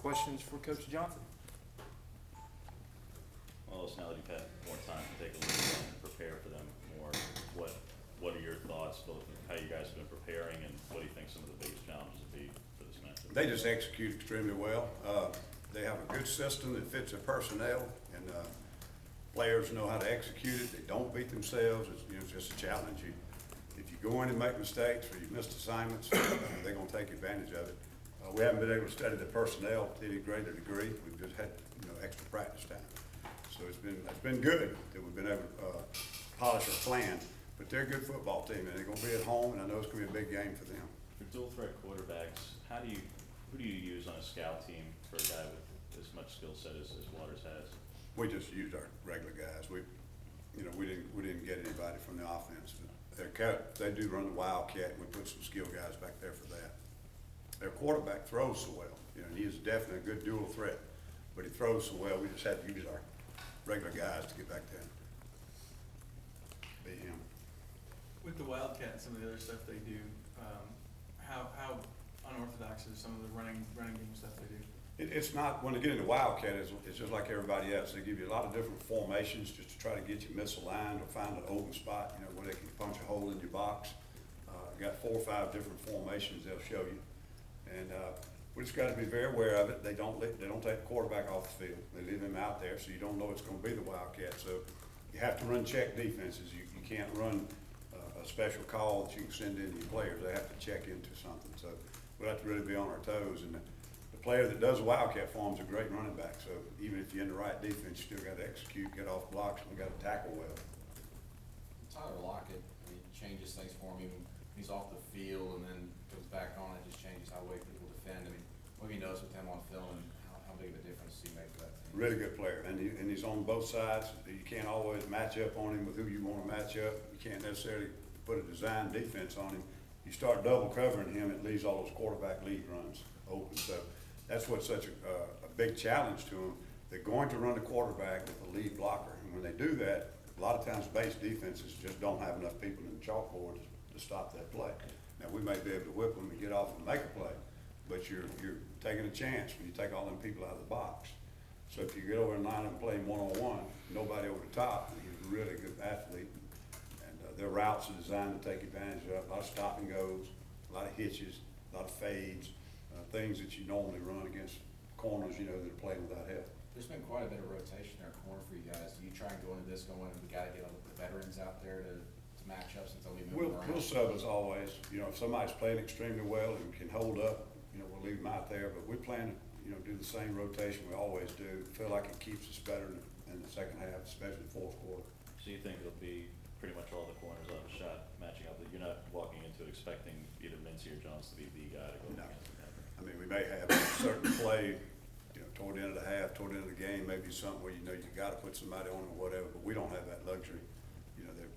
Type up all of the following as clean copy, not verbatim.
questions for Coach Johnson? Well, now that you've had more time to take a look at them and prepare for them more, what are your thoughts, both of how you guys have been preparing and what do you think some of the biggest challenges will be for this match? They just execute extremely well. They have a good system that fits their personnel, and players know how to execute it. They don't beat themselves. It's just a challenge. If you go in and make mistakes or you missed assignments, they're going to take advantage of it. We haven't been able to study the personnel to any greater degree. We've just had extra practice time. So it's been good that we've been able to polish our plan. But they're a good football team, and they're going to be at home, and I know it's going to be a big game for them. For dual threat quarterbacks, who do you use on a scout team for a guy with as much skill set as Waters has? We just used our regular guys. We didn't get anybody from the offense. They do run the Wildcat, and we put some skill guys back there for that. Their quarterback throws so well. And he is definitely a good dual threat, but he throws so well. We just had to use our regular guys to get back there. Be him. With the Wildcat and some of the other stuff they do, how unorthodox is some of the running game stuff they do? It's not, when they get into Wildcat, it's just like everybody else. They give you a lot of different formations just to try to get you misaligned or find an open spot, where they can punch a hole in your box. Got 4 or 5 different formations they'll show you. And we just got to be very aware of it. They don't take the quarterback off the field. They leave him out there, so you don't know it's going to be the Wildcat. So you have to run check defenses. You can't run a special call that you can send in your players. They have to check into something. So we'll have to really be on our toes. And the player that does a Wildcat for him is a great running back. So even if you're in the right defense, you still got to execute, get off blocks, and we got to tackle well. Tyler Lockett, changes things for him. Even he's off the field and then goes back on. It just changes how way people defend. What have you noticed with him on film, and how big of a difference does he make for that team? Really good player, and he's on both sides. You can't always match up on him with who you want to match up. You can't necessarily put a design defense on him. You start double covering him, it leaves all those quarterback lead runs open. So that's what's such a big challenge to them. They're going to run the quarterback with a lead blocker, and when they do that, a lot of times base defenses just don't have enough people in the chalkboard to stop that play. Now, we may be able to whip them and get off and make a play, but you're taking a chance when you take all them people out of the box. So if you get over and line up and play him one-on-one, nobody over the top, and he's a really good athlete. And their routes are designed to take advantage of. A lot of stop and goes, a lot of hitches, a lot of fades, things that you normally run against corners, that are playing without help. There's been quite a bit of rotation there at corner for you guys. Do you try and go into this going, we got to get the veterans out there to match up since they'll be moving around? We'll sub as always. If somebody's playing extremely well and can hold up, we'll leave them out there. But we plan to, do the same rotation we always do. Feel like it keeps us better in the second half, especially the fourth quarter. So you think it'll be pretty much all the corners on the shot matching up, that you're not walking into expecting either Mincy or Jones to be the guy to go No. against them? I mean, we may have a certain play, toward the end of the half, toward the end of the game, maybe something where you got to put somebody on or whatever, but we don't have that luxury.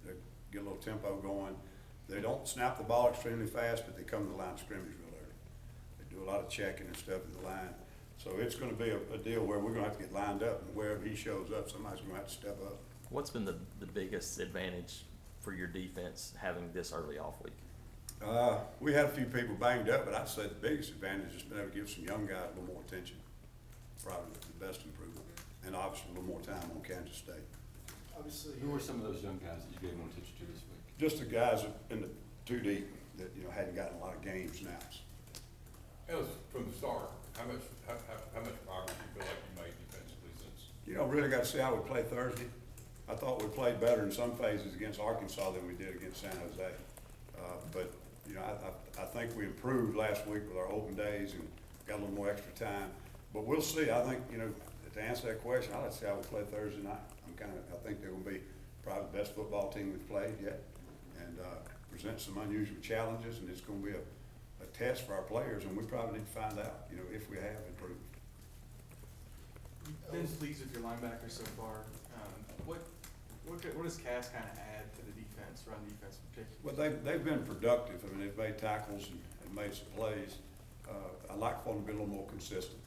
They get a little tempo going. They don't snap the ball extremely fast, but they come to the line of scrimmage real early. They do a lot of checking and stuff at the line. So it's going to be a deal where we're going to have to get lined up, and wherever he shows up, somebody's going to have to step up. What's been the biggest advantage for your defense having this early off week? We had a few people banged up, but I'd say the biggest advantage has been able to give some young guys a little more attention. Probably the best improvement, and obviously a little more time on Kansas State. Obviously, who were some of those young guys that you gave more attention to this week? Just the guys in the 2 deep that hadn't gotten a lot of game snaps. Ellis, from the start, how much progress do you feel like you made defensively since? Really got to see how we play Thursday. I thought we played better in some phases against Arkansas than we did against San Jose. But I think we improved last week with our open days and got a little more extra time. But we'll see. I think, to answer that question, I'll let's see how we play Thursday night. I think they're going to be probably the best football team we've played yet, and present some unusual challenges, and it's going to be a test for our players, and we probably need to find out, if we have improved. You've been pleased with your linebackers so far. What does Cass kind of add to the defense, run defense in particular? Well, they've been productive. I mean, they've made tackles and made some plays. I like for them to be a little more consistent,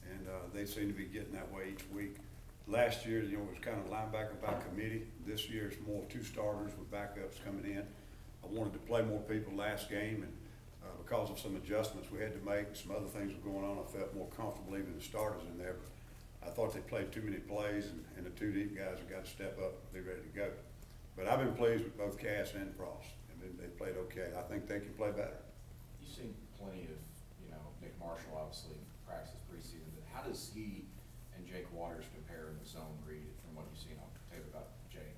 and they seem to be getting that way each week. Last year, it was kind of linebacker by committee. This year, it's more 2 starters with backups coming in. I wanted to play more people last game, and Because of some adjustments we had to make, some other things were going on, I felt more comfortable leaving the starters in there. But I thought they played too many plays, and the two deep guys have got to step up and be ready to go. But I've been pleased with both Cass and Frost. I mean, they played okay. I think they can play better. You've seen plenty of, Nick Marshall obviously practice preseason, but how does he and Jake Waters compare in the zone read from what you've seen on tape about Jake?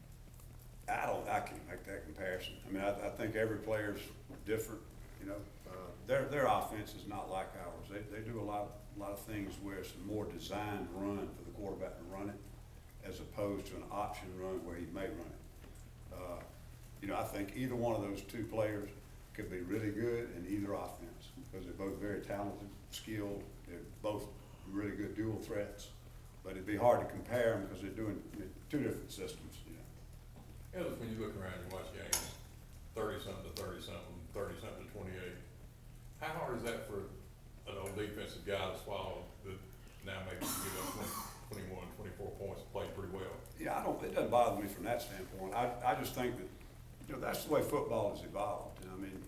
I can't make that comparison. I mean, I think every player's different, you know. Their offense is not like ours. They do a lot of things where it's a more designed run for the quarterback to run it, as opposed to an option run where he may run it. I think either one of those two players could be really good in either offense, because they're both very talented, skilled. They're both really good dual threats. But it'd be hard to compare them because they're doing two different systems, you know. Ellis, when you look around and watch games, 30-something to 30-something, 30-something to 28, how hard is that for an old defensive guy to swallow that now maybe you give up 20, 21, 24 points and play pretty well? Yeah, it doesn't bother me from that standpoint. I just think that, that's the way football has evolved. And I mean,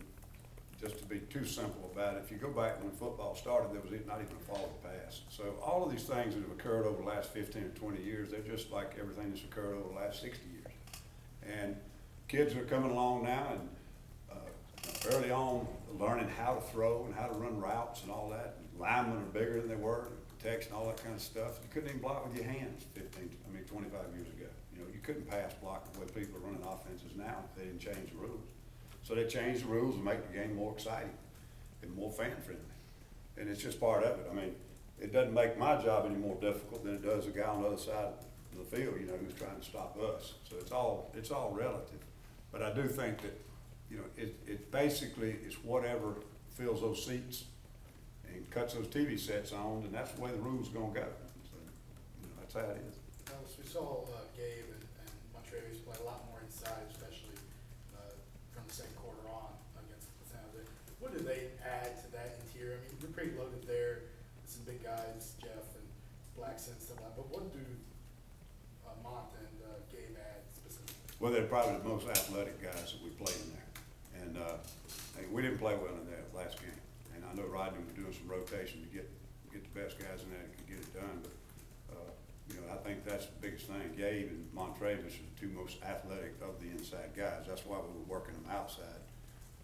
just to be too simple about it, if you go back when football started, there was not even a forward pass. So all of these things that have occurred over the last 15 or 20 years, they're just like everything that's occurred over the last 60 years. And kids are coming along now and early on learning how to throw and how to run routes and all that. And linemen are bigger than they were, protection, all that kind of stuff. You couldn't even block with your hands 25 years ago. You couldn't pass block the way people are running offenses now if they didn't change the rules. So they changed the rules and make the game more exciting and more fan-friendly. And it's just part of it. I mean, it doesn't make my job any more difficult than it does the guy on the other side of the field, who's trying to stop us. So it's all relative. But I do think that, it basically is whatever fills those seats and cuts those TV sets on, and that's the way the rules are gonna go. So, that's how it is. We saw Gabe and Montrevis play a lot more inside, especially from the second quarter on against the San Jose. What do they add to that interior? I mean, we're pretty loaded there. Some big guys, Jeff and Blackson and stuff like that. But what do Mont and Gabe add specifically? Well, they're probably the most athletic guys that we played in there. And we didn't play well in that last game. And I know Rodney was doing some rotation to get the best guys in there that could get it done. But, I think that's the biggest thing. Gabe and Montrevis are the two most athletic of the inside guys. That's why we were working them outside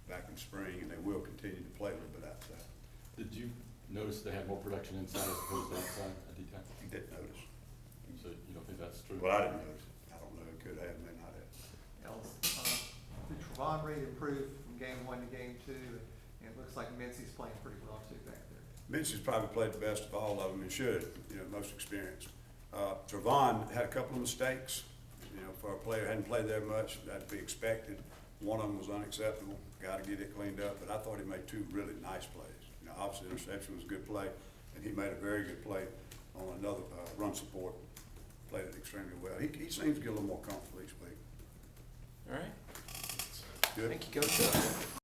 back in spring, and they will continue to play a little bit outside. Did you notice they had more production inside as opposed to outside at D-tackle? You didn't notice. So you don't think that's true? Well, I didn't notice. I don't know. It could have, may not have. Ellis, did Trevon Reed improve from game 1 to game 2? And it looks like Mincy's playing pretty well too back there. Mincy's probably played the best of all of them and should, most experienced. Trevon had a couple of mistakes, for a player who hadn't played there much, that'd be expected. One of them was unacceptable, got to get it cleaned up, but I thought he made two really nice plays. Obviously the interception was a good play, and he made a very good play on another run support, played it extremely well. He seems to get a little more comfortable each week. All right. Good. Thank you, Coach.